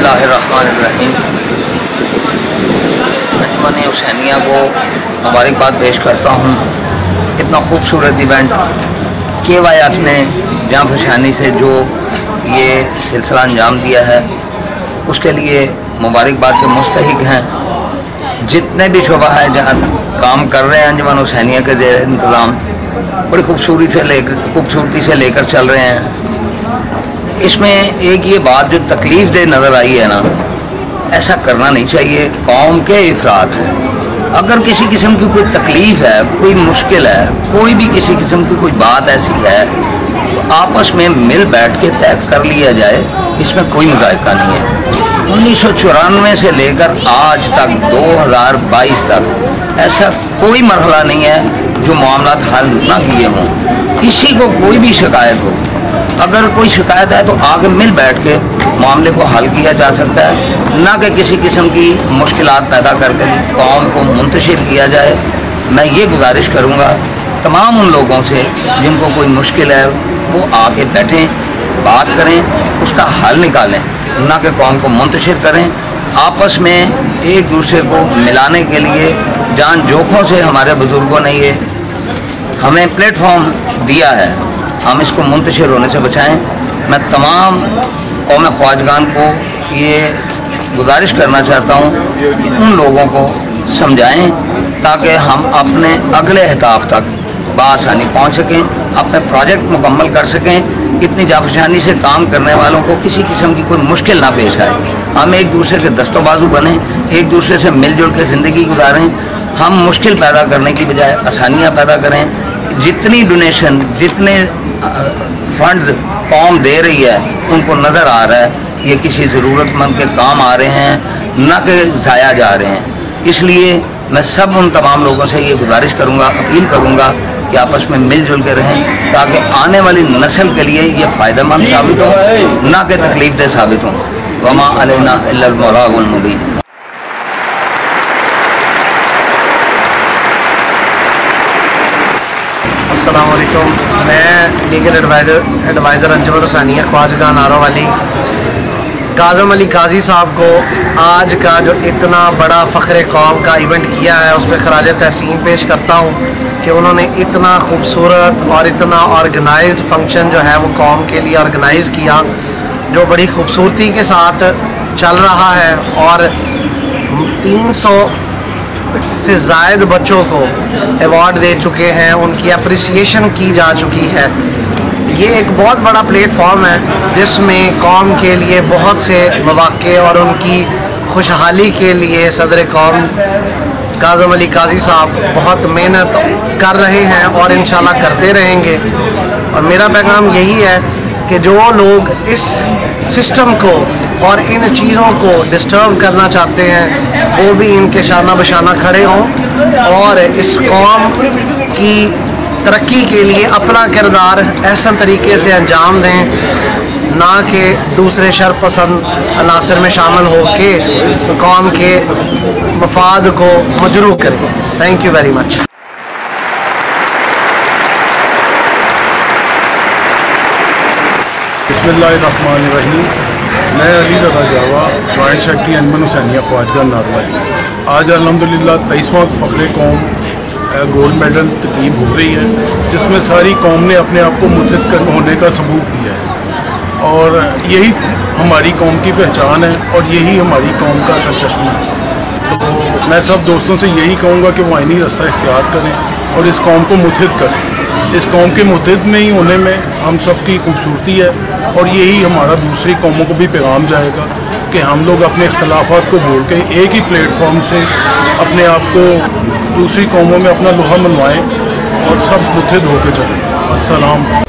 बिस्मिल्लाहिर्रहमानिर्रहीम। अंजुमन हुसैनिया को मुबारकबाद पेश करता हूँ। इतना खूबसूरत इवेंट KYF ने जाम फशानी से जो ये सिलसिला अंजाम दिया है उसके लिए मुबारकबाद के मुस्तहिक हैं। जितने भी शुबा है जहाँ काम कर रहे हैं अंजुमन हुसैनिया के ज़ेर इंतज़ाम बड़ी खूबसूरती से लेकर चल रहे हैं। इसमें एक ये बात जो तकलीफ़ दे नज़र आई है ना, ऐसा करना नहीं चाहिए। कौम के अफराद हैं, अगर किसी किस्म की कोई तकलीफ़ है, कोई मुश्किल है, कोई भी किसी किस्म की कोई बात ऐसी है तो आपस में मिल बैठ के तय कर लिया जाए, इसमें कोई मुज़ायका नहीं है। 1994 से लेकर आज तक 2022 तक ऐसा कोई मरहला नहीं है जो मामलात हल ना किए हों। किसी को कोई भी शिकायत हो, अगर कोई शिकायत है तो आगे मिल बैठ के मामले को हल किया जा सकता है, ना कि किसी किस्म की मुश्किलात पैदा करके कौम को मुंतशिर किया जाए। मैं ये गुजारिश करूँगा तमाम उन लोगों से जिनको कोई मुश्किल है वो आके बैठें, बात करें, उसका हल निकालें, ना कि कौम को मुंतशिर करें। आपस में एक दूसरे को मिलाने के लिए जान जोखों से हमारे बुज़ुर्गों ने ये हमें प्लेटफॉर्म दिया है, हम इसको मुंतशिर होने से बचाएं। मैं तमाम कौम ख्वाजगान को ये गुजारिश करना चाहता हूँ कि उन लोगों को समझाएं ताकि हम अपने अगले अहदाफ तक बआसानी पहुँच सकें, अपने प्रोजेक्ट मुकम्मल कर सकें। इतनी जाफशानी से काम करने वालों को किसी किस्म की कोई मुश्किल ना पेश आए। हम एक दूसरे के दस्तों बाजू बने, एक दूसरे से मिलजुल के ज़िंदगी गुजारें। हम मुश्किल पैदा करने की बजाय आसानियाँ पैदा करें। जितनी डोनेशन, जितने फंड्स कौम दे रही है उनको नज़र आ रहा है ये किसी ज़रूरतमंद के काम आ रहे हैं, ना कि ज़ाया जा रहे हैं। इसलिए मैं सब उन तमाम लोगों से ये गुजारिश करूँगा, अपील करूँगा कि आपस में मिलजुल के रहें ताकि आने वाली नस्ल के लिए ये फ़ायदेमंद साबित हो, ना कि तकलीफ़ दे साबित हो। वमा अलैना इल्लल बलागुल मुबीन। अस्सलाम वालेकुम। मैं लीगल एडवाइज़र अंजुमन हुसैनिया ख्वाजगान नारोवाली काज़म अली काजी साहब को आज का जो इतना बड़ा फ़ख्र कौम का इवेंट किया है उस पर खराज तहसीन पेश करता हूँ कि उन्होंने इतना खूबसूरत और इतना ऑर्गेनाइज्ड फंक्शन जो है वो कौम के लिए ऑर्गेनाइज़ किया, जो बड़ी खूबसूरती के साथ चल रहा है और 300 से ज़ायद बच्चों को अवार्ड दे चुके हैं, उनकी अप्रिसिएशन की जा चुकी है। ये एक बहुत बड़ा प्लेटफॉर्म है जिसमें कौम के लिए बहुत से मौक़े और उनकी खुशहाली के लिए सदर कौम काज़म अली काजी साहब बहुत मेहनत कर रहे हैं और इंशाल्लाह करते रहेंगे। और मेरा पैगाम यही है कि जो लोग इस सिस्टम को और इन चीज़ों को डिस्टर्ब करना चाहते हैं वो भी इनके शाना बशाना खड़े हों और इस कौम की तरक्की के लिए अपना किरदार ऐसा तरीके से अंजाम दें, ना कि दूसरे शरपसंद अनासर में शामिल हो के कौम के मफाद को मजरूह करें। Thank you very much. बिस्मिल्लाहिर्रहमानिर्रहीम। मैं अली रज़ा जावा, जॉइंट सेक्रेटरी अंजुमन हुसैनिया ख्वाजगान नारोवाली। आज अल्हम्दुलिल्लाह 23वां फ़ख्र कौम गोल्ड मेडल तकरीब हो रही है जिसमें सारी कौम ने अपने आप को मुत्तहिद होने का सबूत दिया है और यही हमारी कौम की पहचान है और यही हमारी कौम का सरचश्मा है। तो मैं सब दोस्तों से यही कहूँगा कि वो आइनी रास्ता इख्तियार करें और इस कौम को मुत्तहिद करें। इस कौम के मुत्तहिद नहीं होने में हम सब की खूबसूरती है और यही हमारा दूसरी कौमों को भी पैगाम जाएगा कि हम लोग अपने इख्तलाफात को भूल के एक ही प्लेटफॉर्म से अपने आप को दूसरी कौमों में अपना लोहा मनवाएं और सब मुत्तहिद होकर चलें। अस्सलाम।